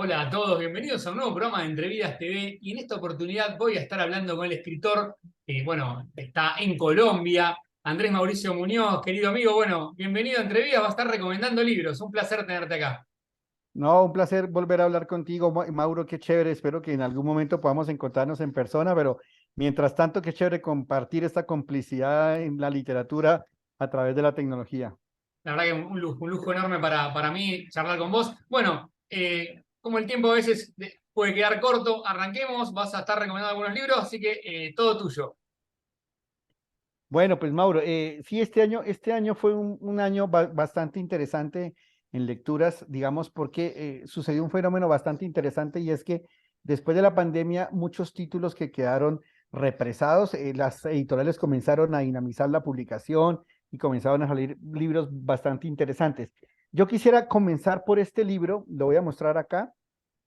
Hola a todos, bienvenidos a un nuevo programa de Entrevidas TV y en esta oportunidad voy a estar hablando con el escritor que, está en Colombia, Andrés Mauricio Muñoz, querido amigo, bienvenido a Entrevidas, va a estar recomendando libros, un placer tenerte acá. No, un placer volver a hablar contigo, Mauro, qué chévere. Espero que en algún momento podamos encontrarnos en persona, pero mientras tanto, qué chévere compartir esta complicidad en la literatura a través de la tecnología. La verdad que un lujo enorme para mí charlar con vos. Como el tiempo a veces puede quedar corto, arranquemos, vas a estar recomendando algunos libros, así que todo tuyo. Bueno, pues Mauro, sí, este año fue un año bastante interesante en lecturas, digamos, porque sucedió un fenómeno bastante interesante y es que después de la pandemia, muchos títulos que quedaron represados, las editoriales comenzaron a dinamizar la publicación y comenzaron a salir libros bastante interesantes. Yo quisiera comenzar por este libro, lo voy a mostrar acá,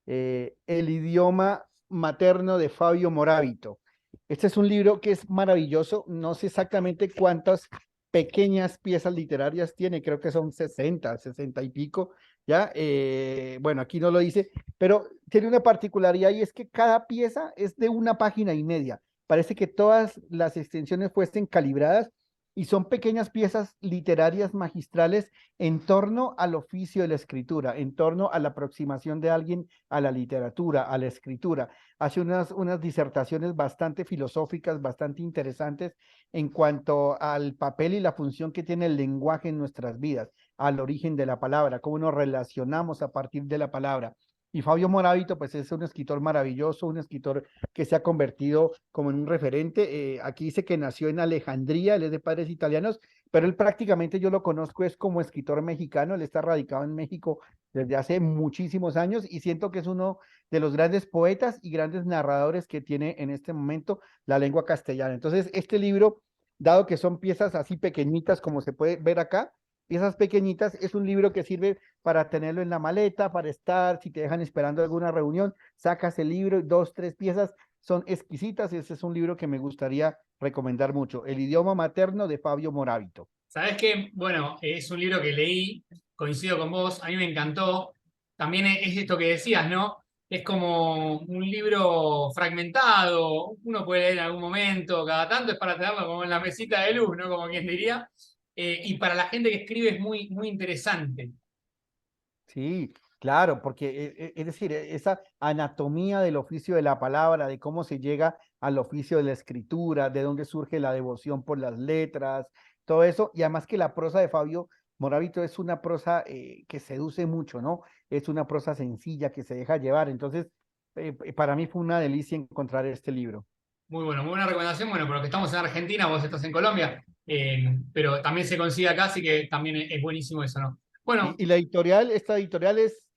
El idioma materno de Fabio Moravito. Este es un libro que es maravilloso. No sé exactamente cuántas pequeñas piezas literarias tiene, creo que son 60, 60 y pico, ¿ya? Bueno, aquí no lo dice, pero tiene una particularidad y es que cada pieza es de una página y media. Parece que todas las extensiones fuesen calibradas y son pequeñas piezas literarias magistrales en torno al oficio de la escritura, en torno a la aproximación de alguien a la literatura, a la escritura. Hace unas disertaciones bastante filosóficas, bastante interesantes en cuanto al papel y la función que tiene el lenguaje en nuestras vidas, al origen de la palabra, cómo nos relacionamos a partir de la palabra. Y Fabio Moravito, pues es un escritor maravilloso, un escritor que se ha convertido como en un referente. Aquí dice que nació en Alejandría, él es de padres italianos, pero él prácticamente yo lo conozco es como escritor mexicano, él está radicado en México desde hace muchísimos años y siento que es uno de los grandes poetas y grandes narradores que tiene en este momento la lengua castellana. Entonces, este libro, dado que son piezas así pequeñitas como se puede ver acá, piezas pequeñitas, es un libro que sirve para tenerlo en la maleta, para estar, si te dejan esperando alguna reunión, sacas el libro, dos, tres piezas, son exquisitas. Ese es un libro que me gustaría recomendar mucho, El idioma materno de Fabio Moravito. Sabés que, es un libro que leí, coincido con vos, a mí me encantó. También es esto que decías, ¿no? Es como un libro fragmentado, uno puede leer en algún momento, cada tanto es para tenerlo como en la mesita de luz, ¿no? Como quien diría. Y para la gente que escribe es muy interesante. Sí, claro, porque es decir, esa anatomía del oficio de la palabra, de cómo se llega al oficio de la escritura, de dónde surge la devoción por las letras, todo eso, y además que la prosa de Fabio Moravito es una prosa que seduce mucho, ¿no? Es una prosa sencilla que se deja llevar, entonces para mí fue una delicia encontrar este libro. Muy buena recomendación. Bueno, por lo que estamos en Argentina, vos estás en Colombia, pero también se consigue acá, así que también es buenísimo eso, ¿no? Bueno, Y la editorial, esta editorial es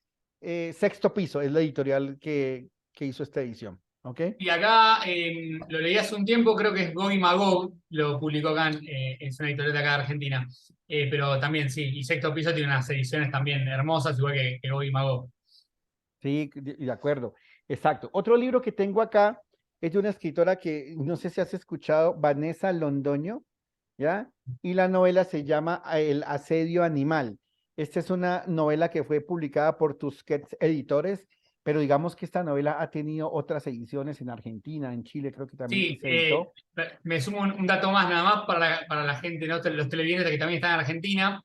Sexto Piso, es la editorial que hizo esta edición, ¿ok? y acá lo leí hace un tiempo, creo que es Gog y Magog, lo publicó acá, es una editorial de acá de Argentina. Pero también sí, y Sexto Piso tiene unas ediciones también hermosas, igual que Gog y Magog. Sí, de acuerdo, exacto. Otro libro que tengo acá es de una escritora que no sé si has escuchado, Vanessa Londoño, ¿ya? Y la novela se llama El asedio animal. Esta es una novela que fue publicada por Tusquets Editores, pero digamos que esta novela ha tenido otras ediciones en Argentina, en Chile, creo que también Sí, se editó. me sumo un dato más nada más para la gente, ¿no? Los televidentes que también están en Argentina.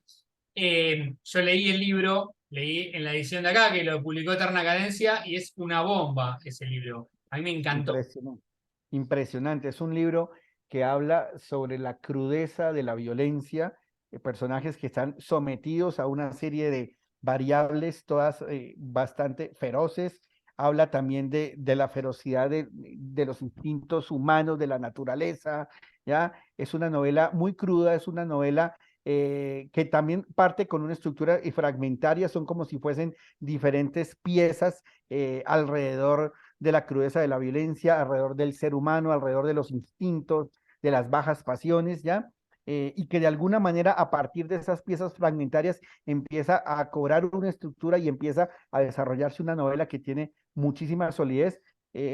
Yo leí el libro, leí en la edición de acá, que lo publicó Eterna Cadencia, y es una bomba ese libro. A mí me encantó. Impresionante. Impresionante. Es un libro que habla sobre la crudeza de la violencia, personajes que están sometidos a una serie de variables, todas bastante feroces. Habla también de la ferocidad de los instintos humanos, de la naturaleza, ¿ya? Es una novela muy cruda, es una novela que también parte con una estructura fragmentaria, son como si fuesen diferentes piezas alrededor de la crudeza de la violencia, alrededor del ser humano, alrededor de los instintos, de las bajas pasiones, ¿ya? Y que de alguna manera a partir de esas piezas fragmentarias empieza a cobrar una estructura y empieza a desarrollarse una novela que tiene muchísima solidez.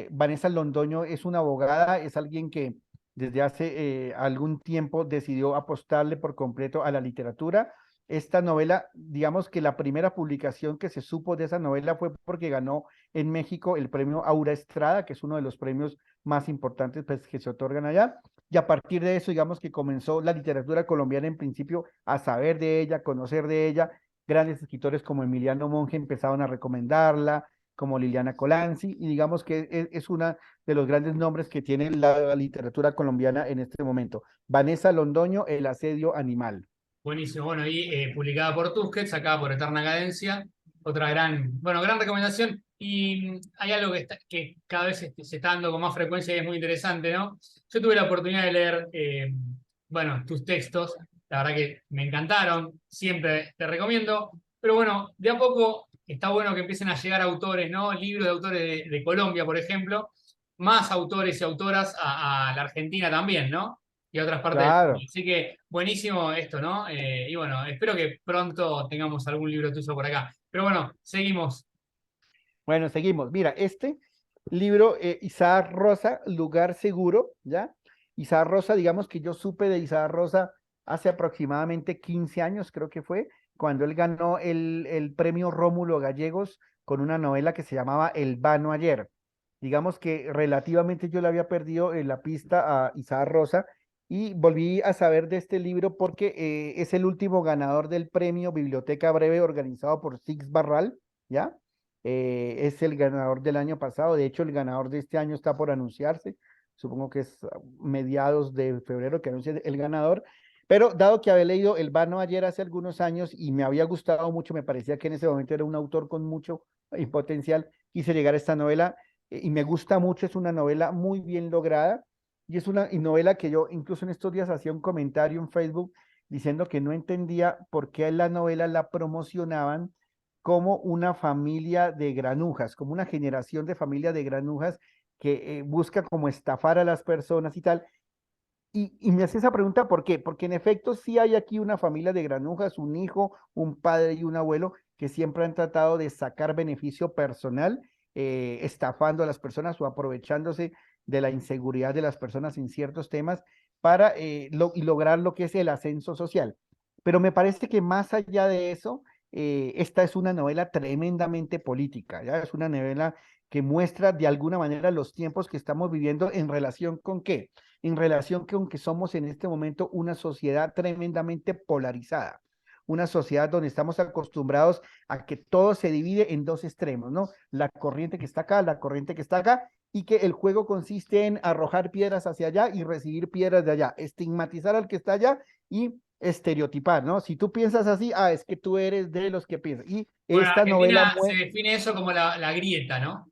Vanessa Londoño es una abogada, es alguien que desde hace algún tiempo decidió apostarle por completo a la literatura esta novela, digamos que la primera publicación que se supo de esa novela fue porque ganó en México el premio Aura Estrada, que es uno de los premios más importantes pues, que se otorgan allá. Y a partir de eso, digamos que comenzó la literatura colombiana en principio a saber de ella, conocer de ella. Grandes escritores como Emiliano Monge empezaron a recomendarla, como Liliana Colanzi, y digamos que es una de los grandes nombres que tiene la literatura colombiana en este momento. Vanessa Londoño, El asedio animal. Buenísimo. Bueno, y publicada por Tusquets, sacada por Eterna Cadencia. Otra gran, bueno, gran recomendación. Y hay algo que cada vez se está dando con más frecuencia y es muy interesante, ¿no? Yo tuve la oportunidad de leer, bueno, tus textos. La verdad que me encantaron. Siempre te recomiendo. Pero bueno, de a poco está bueno que empiecen a llegar autores, ¿no? Libros de autores de Colombia, por ejemplo. Más autores y autoras a la Argentina también, ¿no? Y a otras partes del mundo. Claro. Así que buenísimo esto, ¿no? Y bueno, espero que pronto tengamos algún libro tuyo por acá. Pero bueno, seguimos. Bueno, seguimos. Mira, este libro, Isaac Rosa, Lugar Seguro, ¿ya? Isaac Rosa, digamos que yo supe de Isaac Rosa hace aproximadamente 15 años, creo que fue, cuando él ganó el premio Rómulo Gallegos con una novela que se llamaba El Vano Ayer. Digamos que relativamente yo le había perdido la pista a Isaac Rosa y volví a saber de este libro porque es el último ganador del premio Biblioteca Breve organizado por Six Barral, ¿ya? Es el ganador del año pasado. De hecho, el ganador de este año está por anunciarse. Supongo que es mediados de febrero que anuncia el ganador. Pero dado que había leído El Vano ayer hace algunos años y me había gustado mucho, me parecía que en ese momento era un autor con mucho potencial, quise llegar a esta novela y me gusta mucho. Es una novela muy bien lograda y es una novela que yo incluso en estos días hacía un comentario en Facebook diciendo que no entendía por qué la novela la promocionaban como una familia de granujas, como una generación de familia de granujas que busca como estafar a las personas y tal. Y me hace esa pregunta, ¿por qué? Porque en efecto sí hay aquí una familia de granujas, un hijo, un padre y un abuelo que siempre han tratado de sacar beneficio personal, estafando a las personas o aprovechándose de la inseguridad de las personas en ciertos temas para y lograr lo que es el ascenso social. Pero me parece que más allá de eso, esta es una novela tremendamente política, ¿ya? Es una novela que muestra de alguna manera los tiempos que estamos viviendo en relación con qué, en relación con que somos en este momento una sociedad tremendamente polarizada, una sociedad donde estamos acostumbrados a que todo se divide en dos extremos, ¿no? La corriente que está acá, la corriente que está acá, y que el juego consiste en arrojar piedras hacia allá y recibir piedras de allá, estigmatizar al que está allá y estereotipar, ¿no? Si tú piensas así, es que tú eres de los que piensan. Y Bueno, en esta novela Argentina se define eso como la grieta, ¿no?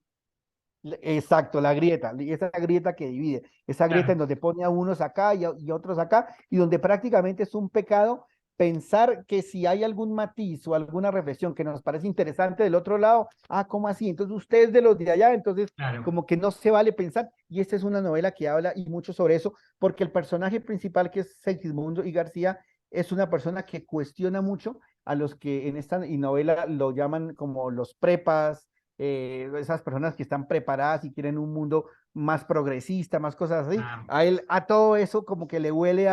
exacto, la grieta, esa grieta que divide, esa grieta Claro, en donde pone a unos acá y otros acá, y donde prácticamente es un pecado pensar que si hay algún matiz o alguna reflexión que nos parece interesante del otro lado, ¿cómo así? Entonces usted es de los de allá, entonces claro. como que no se vale pensar, y esta es una novela que habla y mucho sobre eso, porque el personaje principal que es Segismundo y García es una persona que cuestiona mucho a los que en esta novela lo llaman como los prepas, esas personas que están preparadas y quieren un mundo más progresista, más cosas así, Ah, a él, a todo eso como que le huele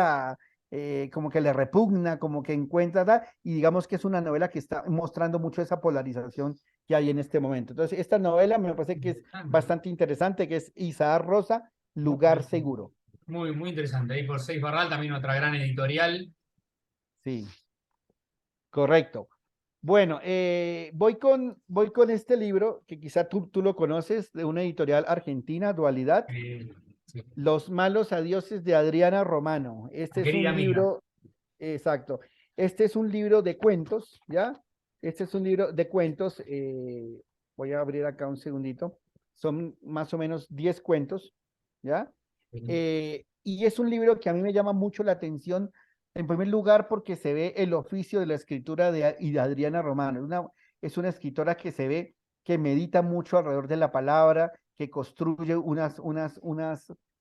como que le repugna, como que encuentra, tal, y digamos que es una novela que está mostrando mucho esa polarización que hay en este momento. Entonces, esta novela me parece que es interesante. bastante interesante, que es Isaac Rosa, Lugar Seguro. Muy, muy interesante. Ahí por Seis Barral, también otra gran editorial. Sí, correcto. Bueno, voy con este libro que quizá tú lo conoces, de una editorial argentina, Dualidad, Sí. Los malos adioses de Adriana Romano. Este es Querida un amiga. libro, exacto, este es un libro de cuentos, ¿ya? Este es un libro de cuentos, voy a abrir acá un segundito, son más o menos 10 cuentos, ¿ya? Y es un libro que a mí me llama mucho la atención, en primer lugar, porque se ve el oficio de la escritura y de Adriana Romano. Es una escritora que se ve que medita mucho alrededor de la palabra, que construye unas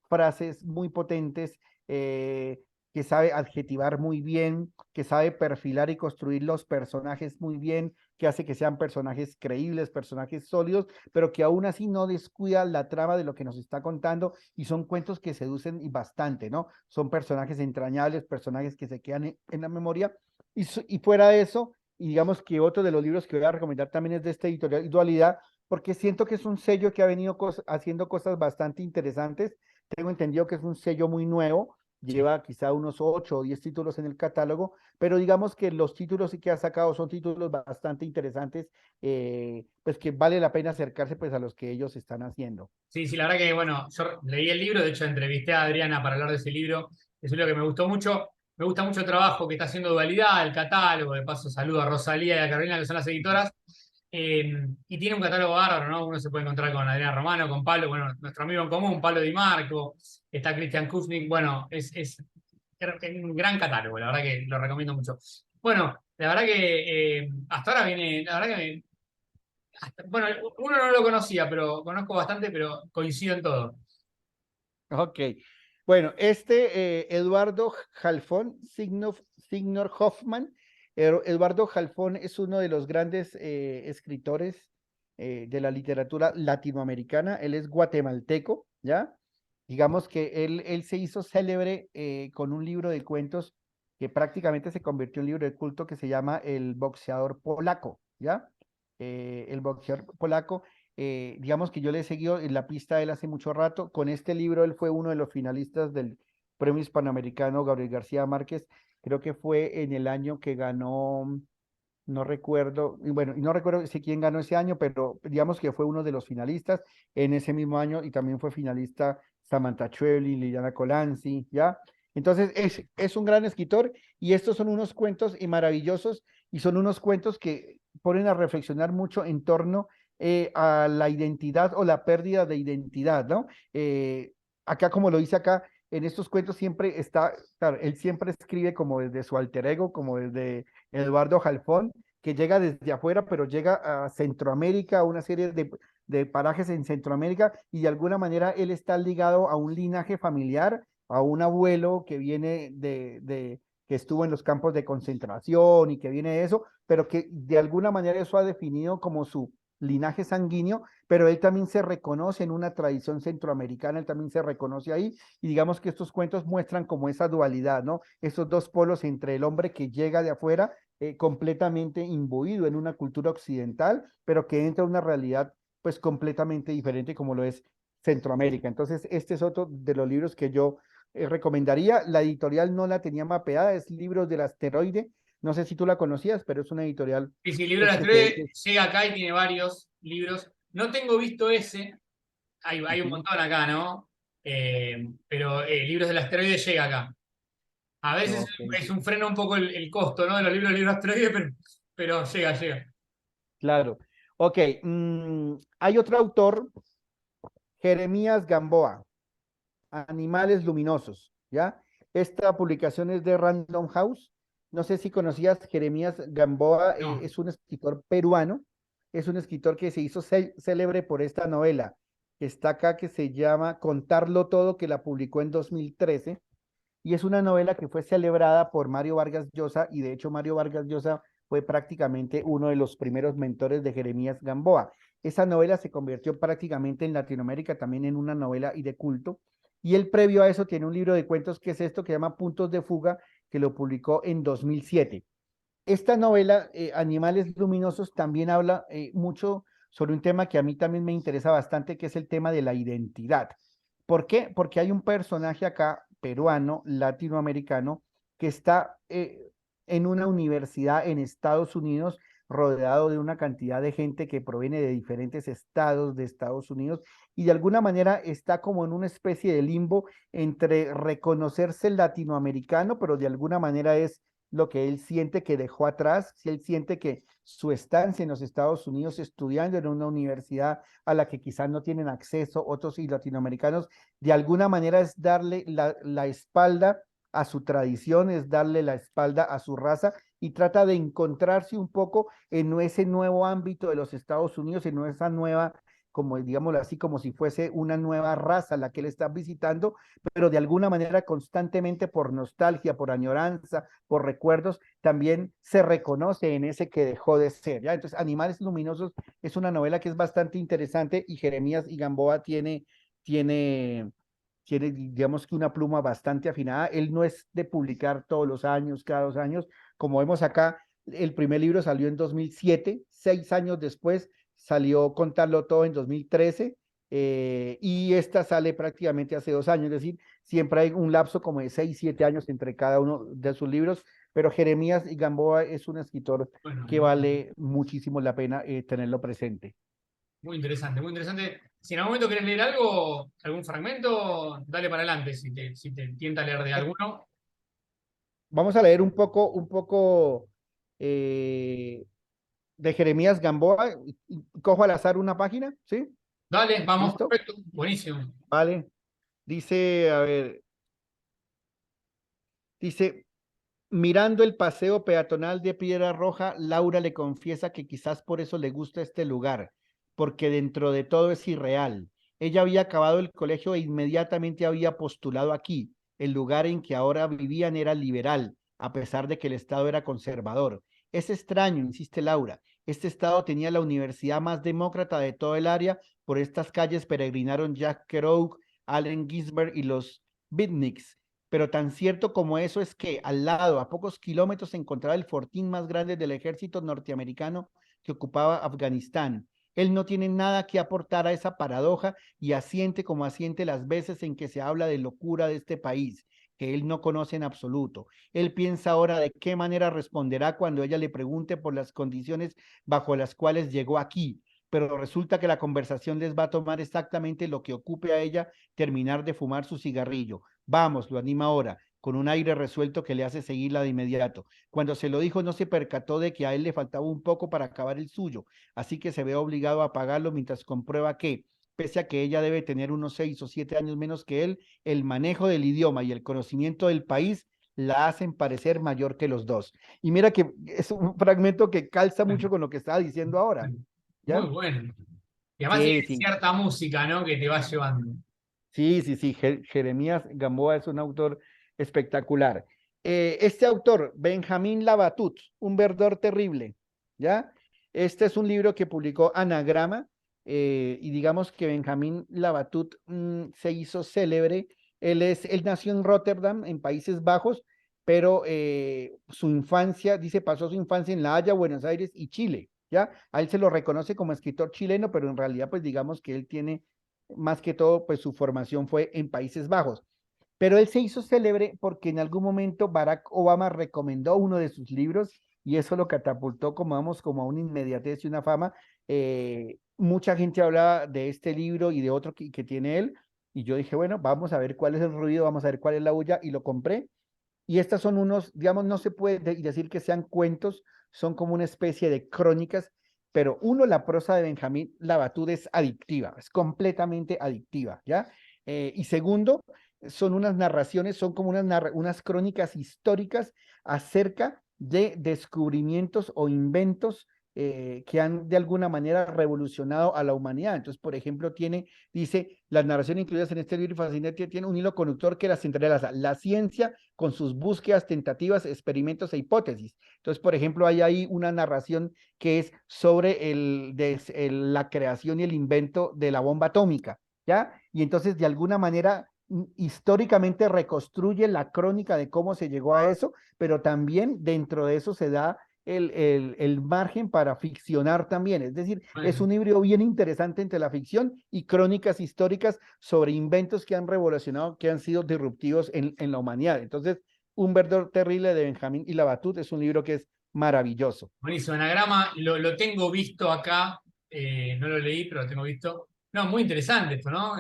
frases muy potentes, que sabe adjetivar muy bien, que sabe perfilar y construir los personajes muy bien, que hace que sean personajes creíbles, personajes sólidos, pero que aún así no descuida la trama de lo que nos está contando y son cuentos que seducen y bastante, ¿no? Son personajes entrañables, personajes que se quedan en la memoria Y fuera de eso, y digamos que otro de los libros que voy a recomendar también es de esta editorial Dualidad, porque siento que es un sello que ha venido haciendo cosas bastante interesantes. Tengo entendido que es un sello muy nuevo, Sí. lleva quizá unos 8 o 10 títulos en el catálogo, pero digamos que los títulos que ha sacado son títulos bastante interesantes, pues que vale la pena acercarse pues a los que ellos están haciendo. Sí, sí, la verdad que, bueno, yo leí el libro, de hecho entrevisté a Adriana para hablar de ese libro, es un libro que me gustó mucho, me gusta mucho el trabajo que está haciendo Dualidad, el catálogo, de paso saludo a Rosalía y a Carolina, que son las editoras, y tiene un catálogo bárbaro, ¿no? Uno se puede encontrar con Adriana Romano, con Pablo, bueno, nuestro amigo en común, Pablo Di Marco, está Christian Kuznik, bueno, es un gran catálogo, la verdad que lo recomiendo mucho. Bueno, la verdad que hasta ahora viene, la verdad que bueno, uno no lo conocía, pero conozco bastante, pero coincido en todo. Ok. Bueno, Eduardo Jalfón, Signor Hoffman. Eduardo Jalfón es uno de los grandes escritores de la literatura latinoamericana. Él es guatemalteco, ¿ya? Digamos que él se hizo célebre con un libro de cuentos que prácticamente se convirtió en libro de culto que se llama El boxeador polaco, ¿ya? El boxeador polaco. Digamos que yo le he seguido en la pista a él hace mucho rato. Con este libro él fue uno de los finalistas del Premio Hispanoamericano Gabriel García Márquez. Creo que fue en el año que ganó, no recuerdo, y bueno, y no recuerdo si quién ganó ese año, pero digamos que fue uno de los finalistas en ese mismo año y también fue finalista Samantha Schweblin, Liliana Colanzi, ¿ya? Entonces es un gran escritor y estos son unos cuentos y maravillosos y son unos cuentos que ponen a reflexionar mucho en torno a la identidad o la pérdida de identidad, ¿no? Acá, como lo dice acá, en estos cuentos siempre está, claro, él siempre escribe como desde su alter ego, como desde Eduardo Jalfón, que llega desde afuera, pero llega a Centroamérica, a una serie de parajes en Centroamérica, y de alguna manera él está ligado a un linaje familiar, a un abuelo que viene que estuvo en los campos de concentración y que viene de eso, pero que de alguna manera eso ha definido como su linaje sanguíneo, pero él también se reconoce en una tradición centroamericana, él también se reconoce ahí, y digamos que estos cuentos muestran como esa dualidad, ¿no? Esos dos polos entre el hombre que llega de afuera, completamente imbuido en una cultura occidental, pero que entra a una realidad pues completamente diferente como lo es Centroamérica. Entonces, este es otro de los libros que yo recomendaría. La editorial no la tenía mapeada, es Libros del Asteroide. No sé si tú la conocías, pero es una editorial Y si el libro de pues las que se ve tres que llega acá y tiene varios libros. No tengo visto ese, hay un Ujú. montón acá, ¿no? Pero Libros del Asteroide llega acá. A veces Ok, es un freno un poco el costo, ¿no? De los libros del libro Asteroide, pero llega, llega. claro. Ok, hay otro autor, Jeremías Gamboa, Animales Luminosos, ¿ya? Esta publicación es de Random House. No sé si conocías Jeremías Gamboa, No. es un escritor peruano, es un escritor que se hizo célebre por esta novela que está acá, que se llama Contarlo Todo, que la publicó en 2013, y es una novela que fue celebrada por Mario Vargas Llosa, y de hecho Mario Vargas Llosa fue prácticamente uno de los primeros mentores de Jeremías Gamboa. Esa novela se convirtió prácticamente en Latinoamérica también en una novela y de culto, y él previo a eso tiene un libro de cuentos que es esto, que se llama Puntos de Fuga, que lo publicó en 2007. Esta novela, Animales Luminosos, también habla mucho sobre un tema que a mí también me interesa bastante, que es el tema de la identidad. ¿Por qué? Porque hay un personaje acá, peruano, latinoamericano, que está en una universidad en Estados Unidos, rodeado de una cantidad de gente que proviene de diferentes estados de Estados Unidos, y de alguna manera está como en una especie de limbo entre reconocerse latinoamericano, pero de alguna manera es lo que él siente que dejó atrás, si él siente que su estancia en los Estados Unidos estudiando en una universidad a la que quizás no tienen acceso otros y latinoamericanos, de alguna manera es darle la espalda a su tradición, es darle la espalda a su raza y trata de encontrarse un poco en ese nuevo ámbito de los Estados Unidos, en esa nueva, como digámoslo así, como si fuese una nueva raza la que él está visitando, pero de alguna manera constantemente por nostalgia, por añoranza, por recuerdos, también se reconoce en ese que dejó de ser, ¿ya? Entonces, Animales Luminosos es una novela que es bastante interesante y Jeremías y Gamboa tiene, digamos que una pluma bastante afinada. Él no es de publicar todos los años, cada 2 años, como vemos acá, el primer libro salió en 2007, 6 años después salió Contarlo Todo en 2013, y esta sale prácticamente hace 2 años, es decir, siempre hay un lapso como de 6, 7 años entre cada uno de sus libros, pero Jeremías y Gamboa es un escritor Bueno, que vale muchísimo la pena tenerlo presente. muy interesante, muy interesante. Si en algún momento querés leer algo, algún fragmento, dale para adelante si te tienta leer de alguno. Vamos a leer un poco eh, de Jeremías Gamboa. Cojo al azar una página, ¿sí? Dale, vamos, ¿Listo? perfecto, buenísimo. Vale. Dice, a ver, dice, mirando el paseo peatonal de Piedra Roja, Laura le confiesa que quizás por eso le gusta este lugar, porque dentro de todo es irreal. Ella había acabado el colegio e inmediatamente había postulado aquí. El lugar en que ahora vivían era liberal, a pesar de que el estado era conservador. Es extraño, insiste Laura. Este estado tenía la universidad más demócrata de todo el área. Por estas calles peregrinaron Jack Kerouac, Allen Ginsberg y los beatniks. Pero tan cierto como eso es que al lado, a pocos kilómetros, se encontraba el fortín más grande del ejército norteamericano que ocupaba Afganistán. Él no tiene nada que aportar a esa paradoja y asiente como asiente las veces en que se habla de locura de este país, que él no conoce en absoluto. Él piensa ahora de qué manera responderá cuando ella le pregunte por las condiciones bajo las cuales llegó aquí, pero resulta que la conversación les va a tomar exactamente lo que ocupe a ella terminar de fumar su cigarrillo. Vamos, lo anima ahora, con un aire resuelto que le hace seguirla de inmediato. Cuando se lo dijo, no se percató de que a él le faltaba un poco para acabar el suyo, así que se ve obligado a pagarlo mientras comprueba que, pese a que ella debe tener unos 6 o 7 años menos que él, el manejo del idioma y el conocimiento del país la hacen parecer mayor que los dos. Y mira que es un fragmento que calza mucho con lo que estaba diciendo ahora, Muy ¿ya? bueno. Y además tiene Sí, sí. cierta música, ¿no? Que te va llevando. Sí, sí, sí, Jeremías Gamboa es un autor espectacular. Este autor, Benjamín Labatut, Un verdor terrible, ¿ya? Este es un libro que publicó Anagrama, y digamos que Benjamín Labatut se hizo célebre. Él nació en Rotterdam, en Países Bajos, pero su infancia, dice, pasó su infancia en La Haya, Buenos Aires y Chile, ¿ya? A él se lo reconoce como escritor chileno, pero en realidad, pues digamos que él tiene más que todo, pues su formación fue en Países Bajos. Pero él se hizo célebre porque en algún momento Barack Obama recomendó uno de sus libros y eso lo catapultó como, vamos, como a una inmediatez y una fama. Mucha gente hablaba de este libro y de otro que tiene él y yo dije, bueno, vamos a ver cuál es el ruido, vamos a ver cuál es la bulla y lo compré. Y estas son unos, digamos, no se puede decir que sean cuentos, son como una especie de crónicas, pero uno, la prosa de Benjamín Labatud es adictiva, es completamente adictiva, ¿ya? Y segundo, son unas narraciones, son como unas crónicas históricas acerca de descubrimientos o inventos que han de alguna manera revolucionado a la humanidad. Entonces, por ejemplo, dice, las narraciones incluidas en este libro fascinante tiene un hilo conductor que las entrelaza, la ciencia con sus búsquedas, tentativas, experimentos e hipótesis. Entonces, por ejemplo, hay ahí una narración que es sobre la creación y el invento de la bomba atómica, ¿ya? Y entonces, de alguna manera, históricamente reconstruye la crónica de cómo se llegó a eso, pero también dentro de eso se da el margen para ficcionar también. Es decir, es Bueno, un híbrido bien interesante entre la ficción y crónicas históricas sobre inventos que han revolucionado, que han sido disruptivos en la humanidad. Entonces, Un verdor terrible de Benjamín y Labatut es un libro que es maravilloso. buenísimo. Anagrama, lo tengo visto acá. No lo leí, pero lo tengo visto. No, muy interesante esto, ¿no?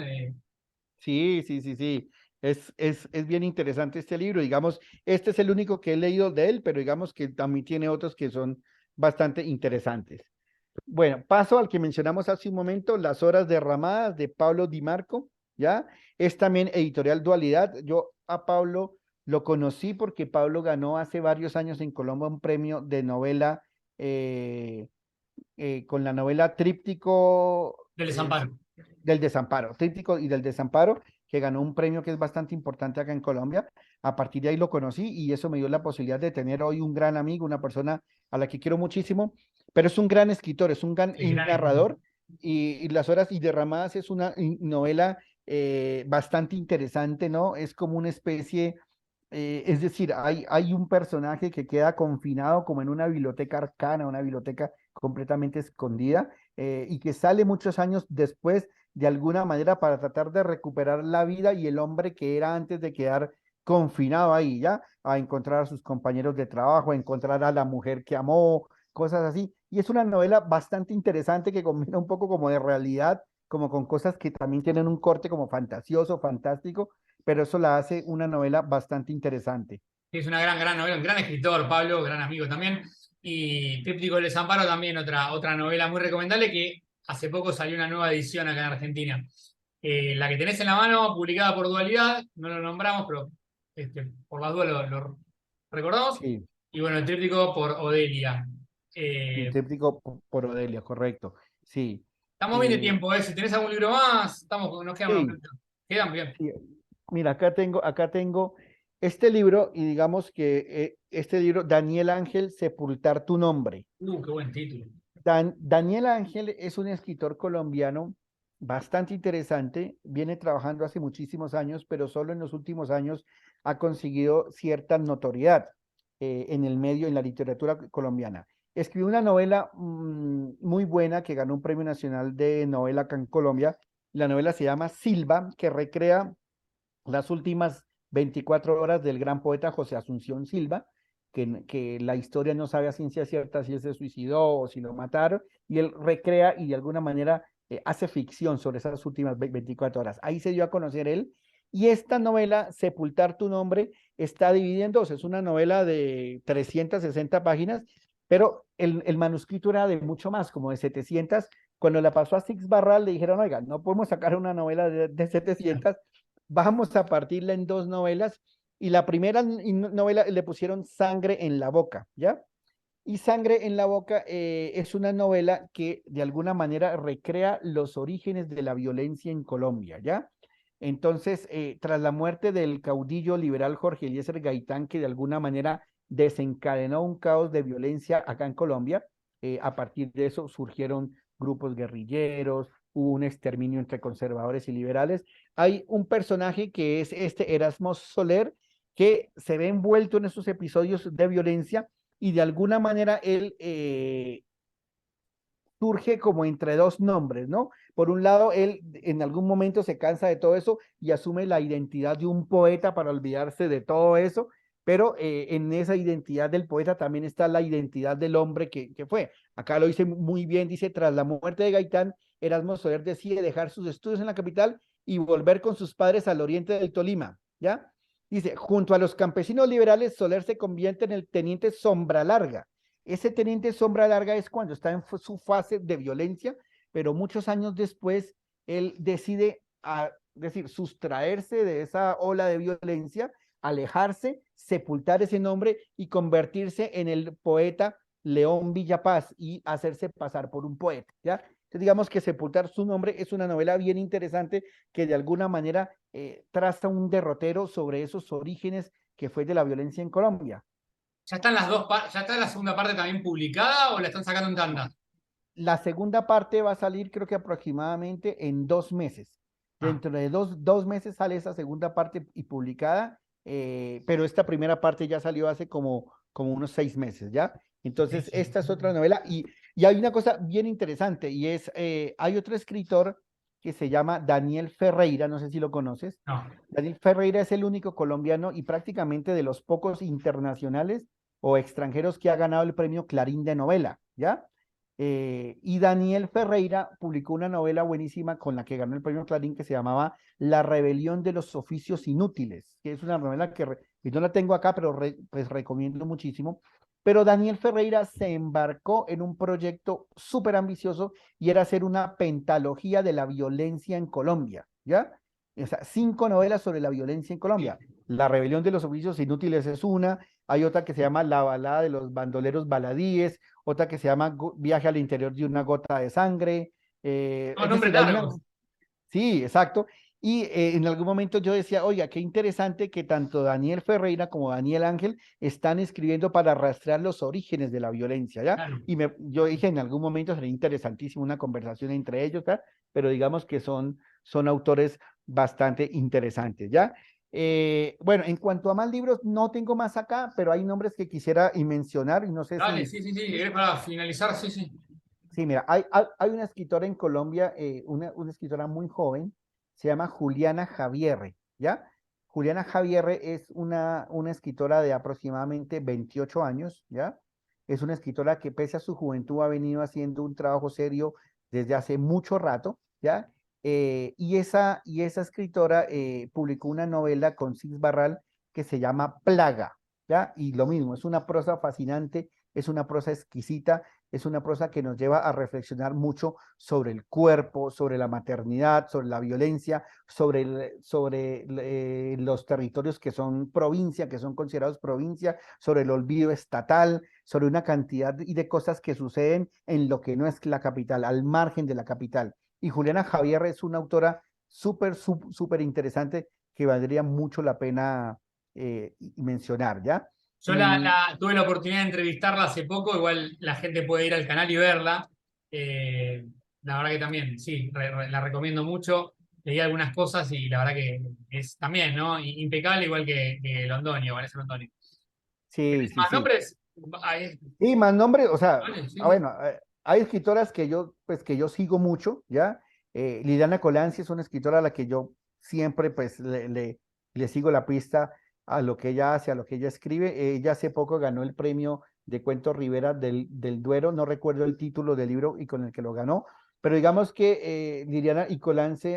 Sí, sí, sí, sí. Es bien interesante este libro. Digamos, este es el único que he leído de él, pero digamos que también tiene otros que son bastante interesantes. Bueno, paso al que mencionamos hace un momento, Las horas derramadas de Pablo Di Marco, ¿ya? Es también editorial Dualidad. Yo a Pablo lo conocí porque Pablo ganó hace varios años en Colombia un premio de novela eh, con la novela Tríptico Del desamparo. del Desamparo, Tríptico y del Desamparo, que ganó un premio que es bastante importante acá en Colombia. A partir de ahí lo conocí y eso me dio la posibilidad de tener hoy un gran amigo, una persona a la que quiero muchísimo, pero es un gran escritor, es un gran Sí, gran escritor. narrador y Las horas y derramadas es una novela bastante interesante, ¿no? Es como una especie Es decir, hay un personaje que queda confinado como en una biblioteca arcana, una biblioteca completamente escondida, y que sale muchos años después de alguna manera para tratar de recuperar la vida y el hombre que era antes de quedar confinado ahí, ¿ya? A encontrar a sus compañeros de trabajo, a encontrar a la mujer que amó, cosas así. Y es una novela bastante interesante que combina un poco como de realidad, como con cosas que también tienen un corte como fantasioso, fantástico, pero eso la hace una novela bastante interesante. Es una gran novela, un gran escritor, Pablo, gran amigo también. Y Tríptico del Desamparo también, otra novela muy recomendable que hace poco salió una nueva edición acá en Argentina. La que tenés en la mano, publicada por Dualidad, no lo nombramos, pero por las dudas lo recordamos. Sí, Y bueno, el Tríptico por Odelia. el Eh, tríptico por Odelia, correcto. Sí. Estamos bien de Eh, tiempo, ¿eh? Si tenés algún libro más, nos quedan unos sí, minutos. Quedan bien. sí. Mira, acá tengo este libro y digamos que este libro, Daniel Ángel, Sepultar tu nombre. Qué buen título. Daniel Ángel es un escritor colombiano bastante interesante, viene trabajando hace muchísimos años, pero solo en los últimos años ha conseguido cierta notoriedad en el medio, en la literatura colombiana. Escribió una novela muy buena que ganó un premio nacional de novela acá en Colombia. La novela se llama Silva, que recrea las últimas 24 horas del gran poeta José Asunción Silva, que la historia no sabe a ciencia cierta si él se suicidó o si lo mataron, y él recrea y de alguna manera hace ficción sobre esas últimas 24 horas. Ahí se dio a conocer él. Y esta novela, Sepultar tu nombre, está dividida en dos. Es una novela de 360 páginas, pero el manuscrito era de mucho más, como de 700. Cuando la pasó a Six Barral, le dijeron, oiga, no podemos sacar una novela de 700, vamos a partirla en dos novelas y la primera novela le pusieron Sangre en la boca, ¿ya? Y Sangre en la boca es una novela que de alguna manera recrea los orígenes de la violencia en Colombia, ¿ya? Entonces, tras la muerte del caudillo liberal Jorge Eliezer Gaitán, que de alguna manera desencadenó un caos de violencia acá en Colombia, a partir de eso surgieron grupos guerrilleros, hubo un exterminio entre conservadores y liberales. Hay un personaje que es este Erasmo Soler, que se ve envuelto en esos episodios de violencia y de alguna manera él surge como entre dos nombres, ¿no? Por un lado, él en algún momento se cansa de todo eso y asume la identidad de un poeta para olvidarse de todo eso, pero en esa identidad del poeta también está la identidad del hombre que fue. Acá lo dice muy bien, dice, tras la muerte de Gaitán, Erasmo Soler decide dejar sus estudios en la capital y volver con sus padres al oriente del Tolima, ¿ya? Dice, junto a los campesinos liberales, Soler se convierte en el teniente Sombra Larga. Ese teniente Sombra Larga es cuando está en su fase de violencia, pero muchos años después él decide, decir, sustraerse de esa ola de violencia, alejarse, sepultar ese nombre y convertirse en el poeta León Villapaz y hacerse pasar por un poeta, ¿ya? Entonces digamos que Sepultar su nombre es una novela bien interesante que de alguna manera traza un derrotero sobre esos orígenes que fue de la violencia en Colombia. ¿Ya están ya está la segunda parte también publicada o la están sacando en tanda? La segunda parte va a salir creo que aproximadamente en 2 meses. Ah, Dentro de dos meses sale esa segunda parte y publicada, pero esta primera parte ya salió hace como unos 6 meses, ¿ya? Entonces, buenísimo. esta es otra novela y hay una cosa bien interesante y es, hay otro escritor que se llama Daniel Ferreira, no sé si lo conoces. No. Daniel Ferreira es el único colombiano y prácticamente de los pocos internacionales o extranjeros que ha ganado el premio Clarín de novela, ¿ya? Y Daniel Ferreira publicó una novela buenísima con la que ganó el premio Clarín que se llamaba La rebelión de los oficios inútiles, que es una novela que no la tengo acá, pero pues recomiendo muchísimo. Pero Daniel Ferreira se embarcó en un proyecto súper ambicioso y era hacer una pentalogía de la violencia en Colombia, ¿ya? O sea, 5 novelas sobre la violencia en Colombia. La rebelión de los oficios inútiles es una, hay otra que se llama La balada de los bandoleros baladíes, otra que se llama Viaje al interior de una gota de sangre. No, Es nombres decir, hay una. largos. Sí, exacto. Y en algún momento yo decía, oiga, qué interesante que tanto Daniel Ferreira como Daniel Ángel están escribiendo para rastrear los orígenes de la violencia, ¿ya? Claro. Y yo dije, en algún momento sería interesantísimo una conversación entre ellos, ¿ya? Pero digamos que son autores bastante interesantes, ¿ya? Bueno, en cuanto a más libros, no tengo más acá, pero hay nombres que quisiera y mencionar y no sé Dale, si, sí, sí, sí, ¿querés para finalizar? Sí, sí. sí, mira, hay una escritora en Colombia, una escritora muy joven, se llama Juliana Javierre, ¿ya? Juliana Javierre es una escritora de aproximadamente 28 años, ¿ya? Es una escritora que pese a su juventud ha venido haciendo un trabajo serio desde hace mucho rato, ¿ya? Y esa escritora publicó una novela con Six Barral que se llama Plaga, ¿ya? Y lo mismo, es una prosa fascinante, es una prosa exquisita, es una prosa que nos lleva a reflexionar mucho sobre el cuerpo, sobre la maternidad, sobre la violencia, sobre los territorios que son provincia, que son considerados provincia, sobre el olvido estatal, sobre una cantidad de cosas que suceden en lo que no es la capital, al margen de la capital. Y Juliana Javier es una autora súper interesante que valdría mucho la pena mencionar, ¿ya? Yo Y tuve la oportunidad de entrevistarla hace poco, igual la gente puede ir al canal y verla. Eh, la verdad que también, sí, la recomiendo mucho. Leí algunas cosas y la verdad que es también, ¿no? Impecable, igual que Londoño, Vanessa Londoño. sí, ¿Tenés sí, más sí. nombres? Y más nombre, o sea, Vale, sí, sí. bueno, hay escritoras pues, que yo sigo mucho, ¿ya? Liliana Colanzi es una escritora a la que yo siempre, pues, le sigo la pista a lo que ella hace, a lo que ella escribe. Ella hace poco ganó el premio de Cuentos Rivera del Duero, no recuerdo el título del libro y con el que lo ganó, pero digamos que Liliana y Colanzi,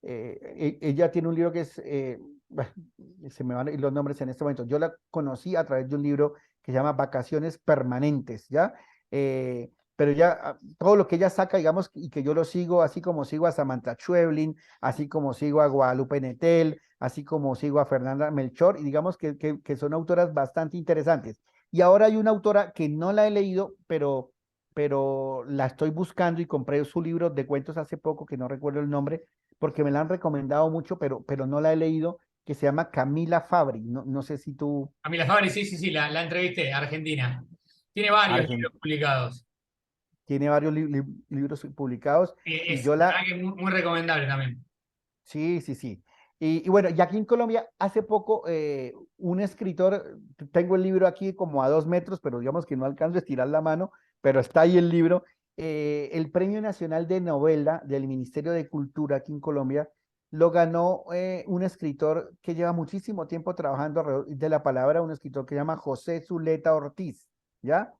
ella tiene un libro que es, bueno, se me van a ir los nombres en este momento. Yo la conocí a través de un libro que se llama Vacaciones Permanentes, ¿ya? Pero ya todo lo que ella saca, digamos, y que yo lo sigo, así como sigo a Samantha Schweblin, así como sigo a Guadalupe Nettel, así como sigo a Fernanda Melchor, y digamos que son autoras bastante interesantes. Y ahora hay una autora que no la he leído, pero la estoy buscando y compré su libro de cuentos hace poco, que no recuerdo el nombre, porque me la han recomendado mucho, pero no la he leído, que se llama Camila Fabri. No, no sé si tú... Camila Fabri, sí, sí, sí, la entrevisté, Argentina. Tiene varios libros publicados. Tiene varios libros publicados y Es, yo la la, verdad que es muy recomendable también. sí, sí, sí. Y bueno, y aquí en Colombia, hace poco, un escritor, tengo el libro aquí como a 2 metros, pero digamos que no alcanzo a estirar la mano, pero está ahí el libro, el Premio Nacional de Novela del Ministerio de Cultura aquí en Colombia, lo ganó un escritor que lleva muchísimo tiempo trabajando alrededor de la palabra, un escritor que se llama José Zuleta Ortiz, ¿ya?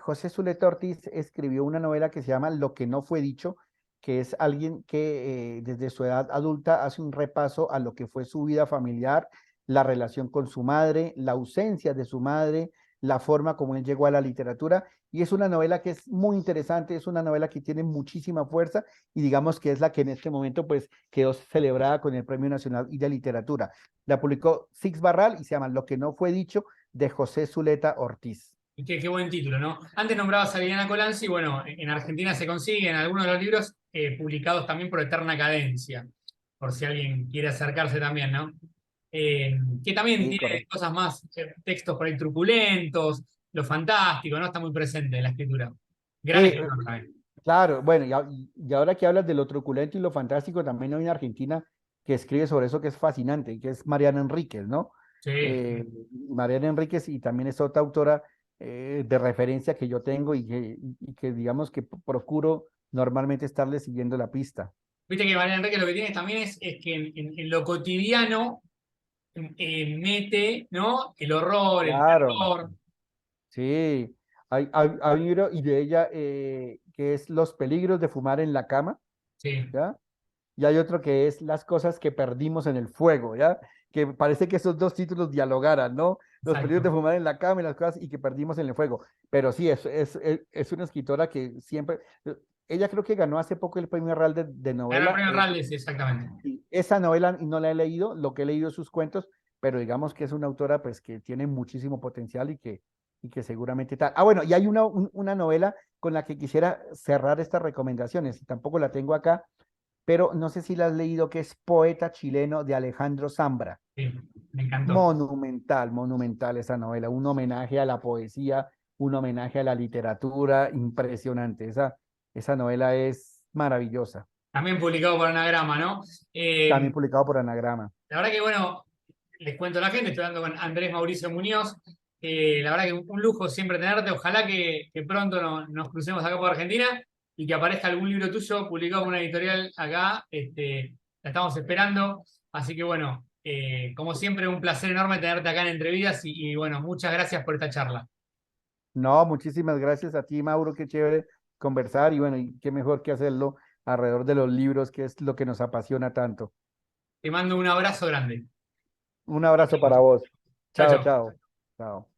José Zuleta Ortiz escribió una novela que se llama Lo que no fue dicho, que es alguien que desde su edad adulta hace un repaso a lo que fue su vida familiar, la relación con su madre, la ausencia de su madre, la forma como él llegó a la literatura. Y es una novela que es muy interesante, es una novela que tiene muchísima fuerza y digamos que es la que en este momento pues quedó celebrada con el Premio Nacional de Literatura. La publicó Six Barral y se llama Lo que no fue dicho de José Zuleta Ortiz. Y qué buen título, ¿no? Antes nombrabas a Liliana Colanzi, bueno, en Argentina se consiguen algunos de los libros publicados también por Eterna Cadencia, por si alguien quiere acercarse también, ¿no? Que también Sí, tiene correcto. cosas más, textos por ahí truculentos, lo fantástico, ¿no? Está muy presente en la escritura. Gran Eh, escritor también. claro, bueno, y ahora que hablas de lo truculento y lo fantástico, también hay una argentina que escribe sobre eso que es fascinante, que es Mariana Enríquez, ¿no? Sí. Mariana Enríquez y también es otra autora de referencia que yo tengo y que digamos que procuro normalmente estarle siguiendo la pista. Viste que Mariana Enrique lo que tiene también es que en lo cotidiano mete, ¿no? El horror, el Claro, terror. sí. Hay un libro y de ella que es Los peligros de fumar en la cama, Sí, ¿ya? Y hay otro que es Las cosas que perdimos en el fuego, ¿ya? Que parece que esos dos títulos dialogaran, ¿no? Los peligros de exacto. fumar en la cama y las cosas y que perdimos en el fuego. Pero sí, es una escritora que siempre, ella creo que ganó hace poco el premio Real de Ganó el novela. premio Raldes, exactamente. Y esa novela no la he leído, lo que he leído es sus cuentos, pero digamos que es una autora pues que tiene muchísimo potencial y que seguramente tal. Ah, bueno, y hay una novela con la que quisiera cerrar estas recomendaciones, y tampoco la tengo acá, pero no sé si la has leído, que es Poeta chileno de Alejandro Zambra. Sí, me encantó. Monumental, monumental esa novela, un homenaje a la poesía, un homenaje a la literatura, impresionante. Esa novela es maravillosa. también publicado por Anagrama, ¿no? también Eh, publicado por Anagrama. la verdad que, bueno, les cuento a la gente, estoy hablando con Andrés Mauricio Muñoz. La verdad que un lujo siempre tenerte. Ojalá que pronto nos crucemos acá por Argentina y que aparezca algún libro tuyo publicado por una editorial acá. La estamos esperando. Así que bueno, como siempre, un placer enorme tenerte acá en Entrevidas y bueno, muchas gracias por esta charla. No, muchísimas gracias a ti, Mauro, qué chévere conversar y bueno, y qué mejor que hacerlo alrededor de los libros, que es lo que nos apasiona tanto. Te mando un abrazo grande. Un abrazo para vos. Chao, Chao, chao. chao. Chao.